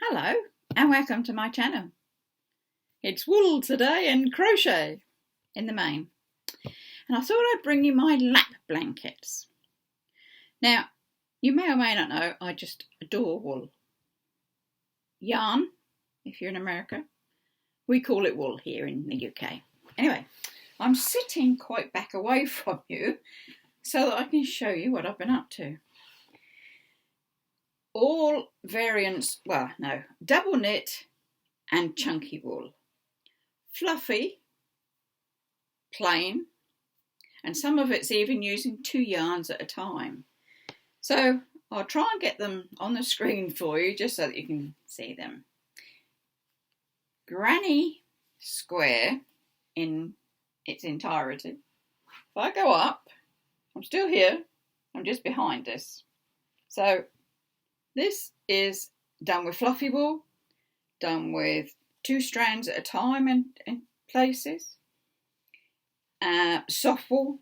Hello and welcome to my channel. It's wool today and crochet in the main, and I thought I'd bring you my lap blankets. Now you may or may not know I just adore wool. Yarn, if you're in America, we call it wool here in the UK. Anyway, I'm sitting quite back away from you so that I can show you what I've been up to. All variants, double knit and chunky wool. Fluffy, plain, and some of it's even using 2 yarns at a time. So I'll try and get them on the screen for you just so that you can see them. Granny square in its entirety. If I go up, I'm still here, I'm just behind this. So this is done with fluffy wool, done with 2 strands at a time in places. Soft wool.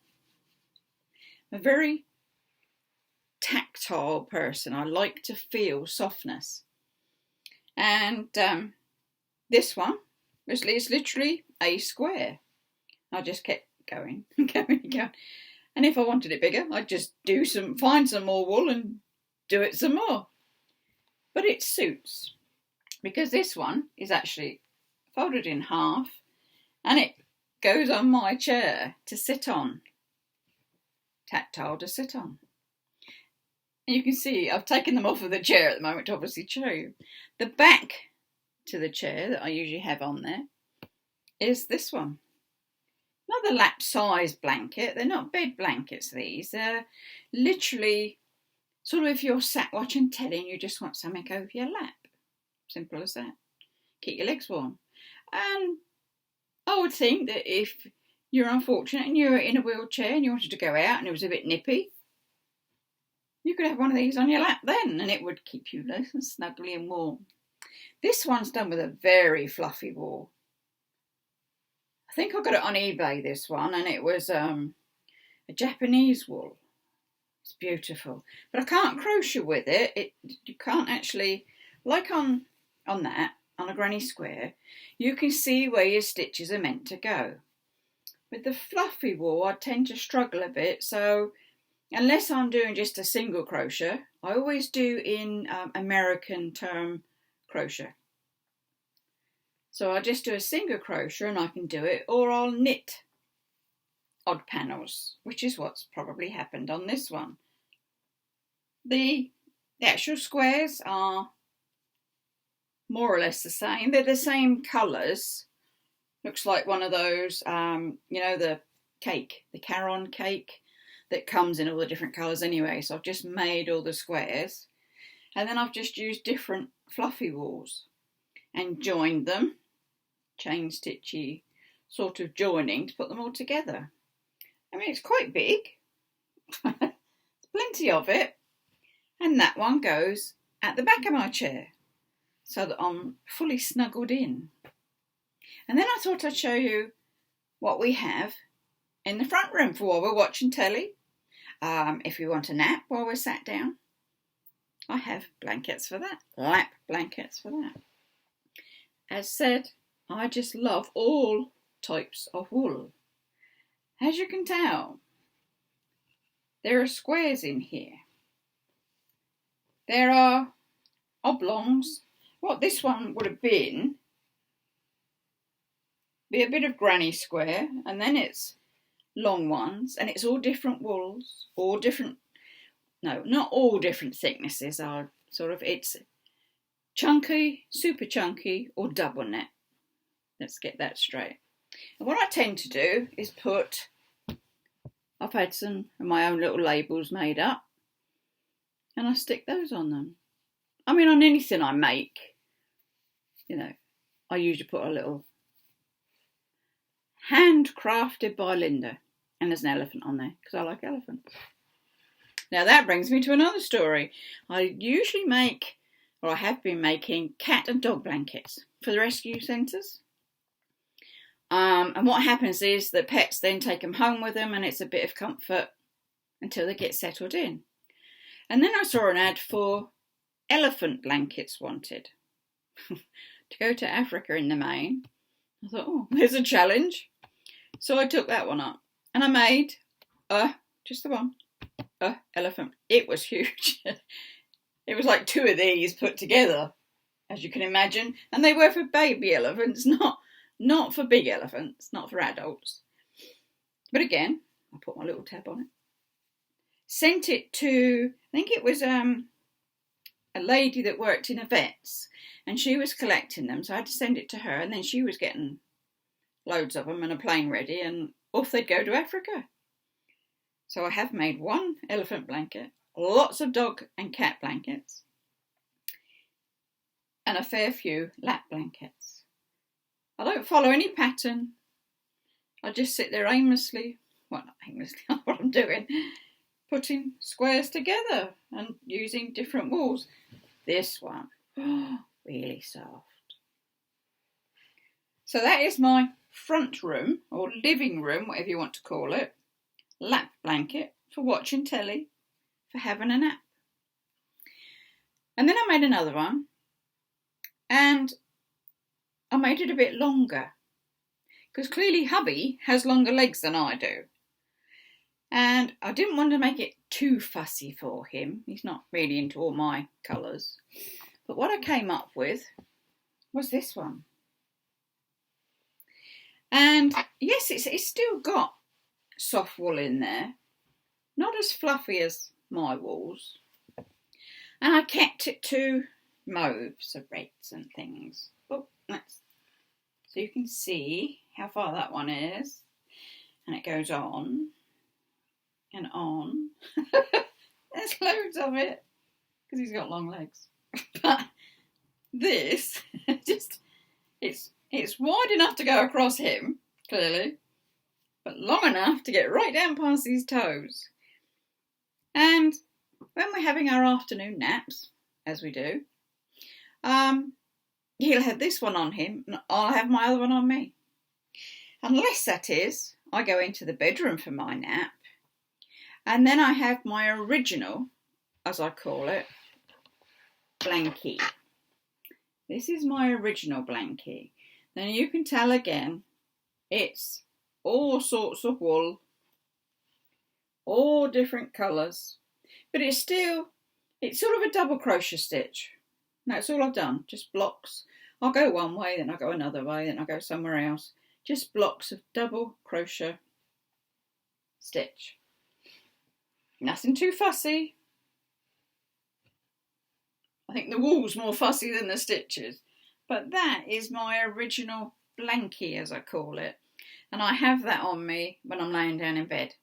I'm a very tactile person. I like to feel softness. And this one is literally a square. I just kept going and going and going. And if I wanted it bigger, I'd just find some more wool and do it some more. But it suits, because this one is actually folded in half and it goes on my chair to sit on, tactile to sit on. And you can see I've taken them off of the chair at the moment to obviously show you. The back to the chair that I usually have on there is this one. Not the lap size blanket, they're not bed blankets these, they're literally sort of if you're sat watching telly and you just want something over your lap. Simple as that. Keep your legs warm. And I would think that if you're unfortunate and you're in a wheelchair and you wanted to go out and it was a bit nippy, you could have one of these on your lap then and it would keep you nice and snuggly and warm. This one's done with a very fluffy wool. I think I got it on eBay, this one, and it was a Japanese wool. It's beautiful, but I can't crochet with it. You can't actually, like on a granny square, you can see where your stitches are meant to go. With the fluffy wool, I tend to struggle a bit, so unless I'm doing just a single crochet, I always do in American term crochet. So I'll just do a single crochet and I can do it, or I'll knit odd panels, which is what's probably happened on this one. The actual squares are more or less the same. They're the same colours. Looks like one of those, the cake, the Caron cake that comes in all the different colours anyway. So I've just made all the squares. And then I've just used different fluffy wools and joined them, chain stitchy sort of joining to put them all together. I mean, it's quite big. There's plenty of it. And that one goes at the back of my chair so that I'm fully snuggled in. And then I thought I'd show you what we have in the front room for while we're watching telly. If we want a nap while we're sat down, I have blankets for that, lap blankets for that. As said, I just love all types of wool. As you can tell, there are squares in here. There are oblongs. What this one would have been be a bit of granny square, and then it's long ones, and it's all different wools, not all different thicknesses are it's chunky, super chunky, or double knit. Let's get that straight. And what I tend to do is I've had some of my own little labels made up, and I stick those on them. I mean, on anything I make, I usually put a little handcrafted by Linda, and there's an elephant on there because I like elephants. Now that brings me to another story. I usually I have been making cat and dog blankets for the rescue centres. And what happens is the pets then take them home with them, and it's a bit of comfort until they get settled in. And then I saw an ad for elephant blankets wanted. to go to Africa in the main. I thought, oh, there's a challenge. So I took that one up and I made just the one elephant. It was huge. It was like 2 of these put together, as you can imagine, and they were for baby elephants, not for big elephants, not for adults. But again, I put my little tab on it. Sent it to, I think it was a lady that worked in a vet's, and she was collecting them, so I had to send it to her, and then she was getting loads of them and a plane ready, and off they'd go to Africa. So I have made 1 elephant blanket, lots of dog and cat blankets, and a fair few lap blankets. I don't follow any pattern. I just sit there aimlessly, well, not aimlessly, that's what I'm doing, putting squares together and using different wools. This one, really soft. So that is my front room, or living room, whatever you want to call it, lap blanket for watching telly, for having a nap. And then I made another one, and I made it a bit longer, because clearly hubby has longer legs than I do. And I didn't want to make it too fussy for him. He's not really into all my colours. But what I came up with was this one. And yes, it's still got soft wool in there. Not as fluffy as my wools. And I kept it to mauves or reds and things. Oh, so you can see how far that one is. And it goes on and on. There's loads of it because he's got long legs. But this, it's wide enough to go across him, clearly, but long enough to get right down past his toes. And when we're having our afternoon naps, as we do, he'll have this one on him and I'll have my other one on me. Unless, that is, I go into the bedroom for my nap, and then I have my original, as I call it, blankie. This is my original blankie. Now you can tell again, it's all sorts of wool, all different colours, but it's sort of a double crochet stitch. That's all I've done, just blocks. I'll go one way, then I'll go another way, then I'll go somewhere else. Just blocks of double crochet stitch. Nothing too fussy. I think the wool's more fussy than the stitches. But that is my original blankie, as I call it. And I have that on me when I'm laying down in bed.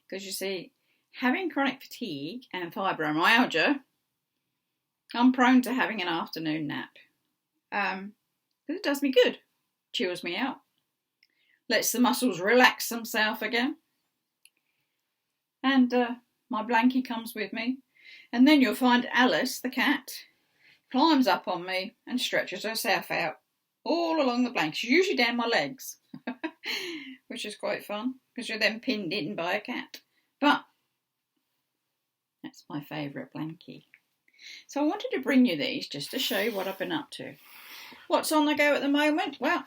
Because you see, having chronic fatigue and fibromyalgia, I'm prone to having an afternoon nap. Because it does me good. Chills me out. Lets the muscles relax themselves again. And my blankie comes with me. And then you'll find Alice, the cat, climbs up on me and stretches herself out all along the blanket. She's usually down my legs, which is quite fun because you're then pinned in by a cat. But that's my favourite blankie. So I wanted to bring you these just to show you what I've been up to. What's on the go at the moment? Well,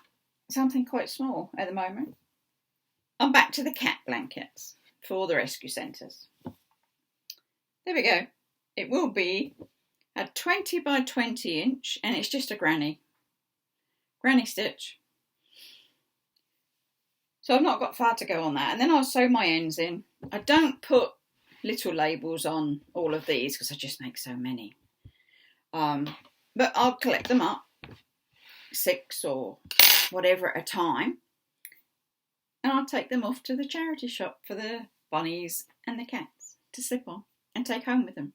something quite small at the moment. I'm back to the cat blankets for the rescue centres. There we go. It will be a 20 by 20 inch and it's just a granny stitch. So I've not got far to go on that. And then I'll sew my ends in. I don't put little labels on all of these because I just make so many. But I'll collect them up, 6 or whatever at a time. And I'll take them off to the charity shop for the bunnies and the cats to slip on and take home with them.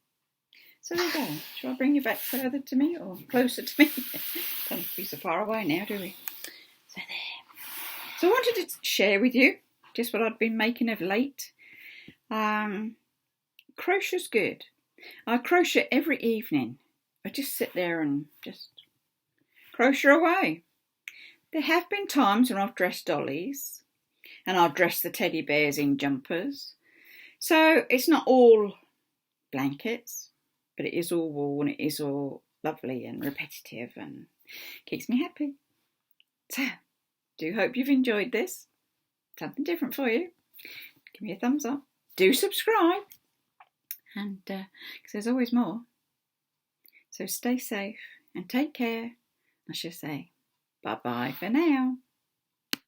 So there you go. Shall I bring you back further to me or closer to me? Don't have to be so far away now, do we? So there. So I wanted to share with you just what I've been making of late. Crochet's good. I crochet every evening. I just sit there and just crochet away. There have been times when I've dressed dollies and I've dressed the teddy bears in jumpers. So it's not all blankets, but it is all wool and it is all lovely and repetitive and keeps me happy. So, do hope you've enjoyed this. Something different for you. Give me a thumbs up. Do subscribe. And because there's always more. So stay safe and take care. I shall say bye-bye for now.